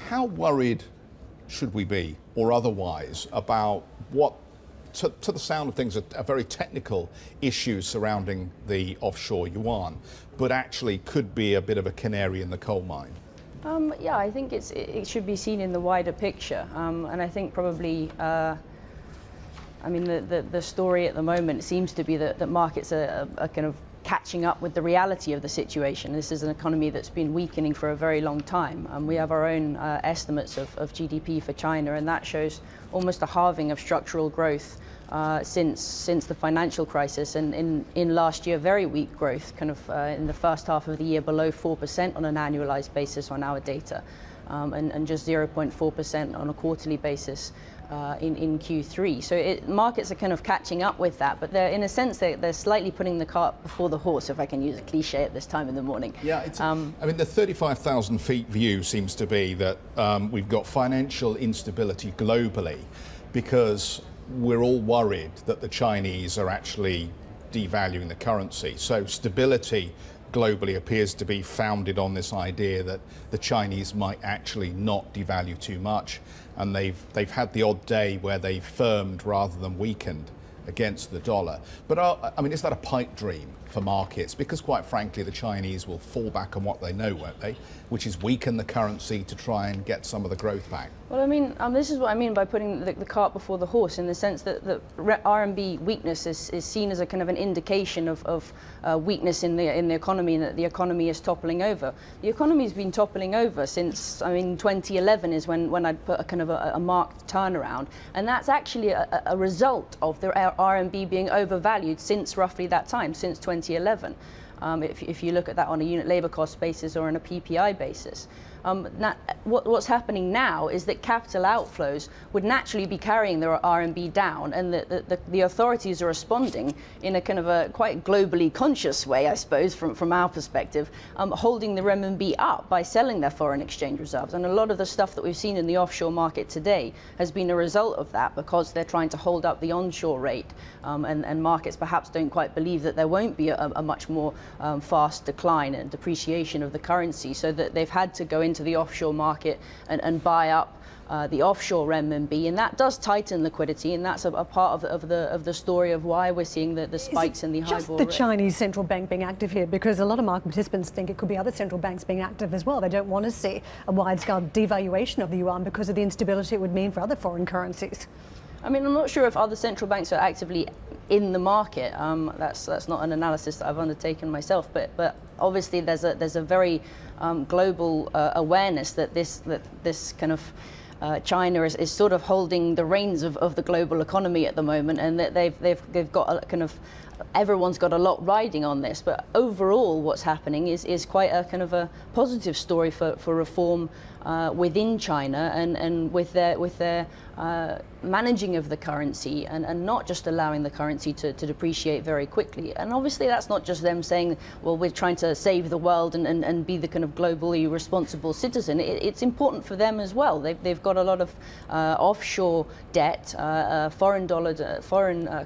how worried should we be, or otherwise, about what, to the sound of things, are very technical issues surrounding the offshore yuan, but actually could be a bit of a canary in the coal mine? Yeah, I think it should be seen in the wider picture, and I think probably, I mean, the story at the moment seems to be that markets are kind of catching up with the reality of the situation. This is an economy that's been weakening for a very long time. We have our own estimates of GDP for China, and that shows almost a halving of structural growth since the financial crisis, and in last year very weak growth, kind of in the first half of the year below 4% on an annualized basis on our data, and just 0.4% on a quarterly basis in Q3. So markets are kind of catching up with that, but they're, in a sense, they're slightly putting the cart before the horse, if I can use a cliche at this time in the morning. Yeah, I mean, the 35,000 feet view seems to be that we've got financial instability globally because we're all worried that the Chinese are actually devaluing the currency. So stability globally appears to be founded on this idea that the Chinese might actually not devalue too much, and they've had the odd day where they've firmed rather than weakened against the dollar. But I mean, is that a pipe dream for markets? Because quite frankly, the Chinese will fall back on what they know, won't they? Which is weaken the currency to try and get some of the growth back. Well, I mean, this is what I mean by putting the cart before the horse, in the sense that the RMB weakness is seen as a kind of an indication of weakness in the economy, and that the economy is toppling over. The economy's been toppling over since, I mean, 2011 is when I'd put a kind of a marked turnaround, and that's actually a result of the RMB being overvalued since roughly that time, since 2011. If you look at that on a unit labour cost basis or on a PPI basis. What's happening now is that capital outflows would naturally be carrying the RMB down, and the authorities are responding in a kind of a quite globally conscious way, I suppose, from our perspective, holding the renminbi up by selling their foreign exchange reserves. And a lot of the stuff that we've seen in the offshore market today has been a result of that, because they're trying to hold up the onshore rate, and markets perhaps don't quite believe that there won't be a much more fast decline and depreciation of the currency, so that they've had to go into the offshore market and buy up the offshore renminbi, and that does tighten liquidity, and that's a part of the story of why we're seeing the spikes in the HIBOR rate. Just the Chinese central bank being active here, because a lot of market participants think it could be other central banks being active as well. They don't want to see a wide-scale devaluation of the yuan because of the instability it would mean for other foreign currencies. I mean, I'm not sure if other central banks are actively in the market. That's not an analysis that I've undertaken myself, but obviously there's a very global awareness that this kind of China is sort of holding the reins of the global economy at the moment, and that they've got a kind of, everyone's got a lot riding on this. But overall, what's happening is quite a kind of a positive story for reform within China, and with their managing of the currency, and not just allowing the currency to depreciate very quickly. And obviously that's not just them saying, well, we're trying to save the world and be the kind of globally responsible citizen. It's important for them as well. They've got a lot of offshore debt, foreign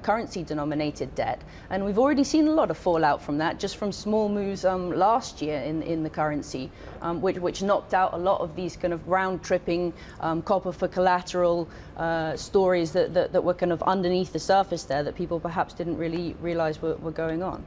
currency denominated debt, and we've already seen a lot of fallout from that, just from small moves last year in the currency, which knocked out a lot of these kind of round-tripping copper for collateral stories that were kind of underneath the surface there, that people perhaps didn't really realize were going on.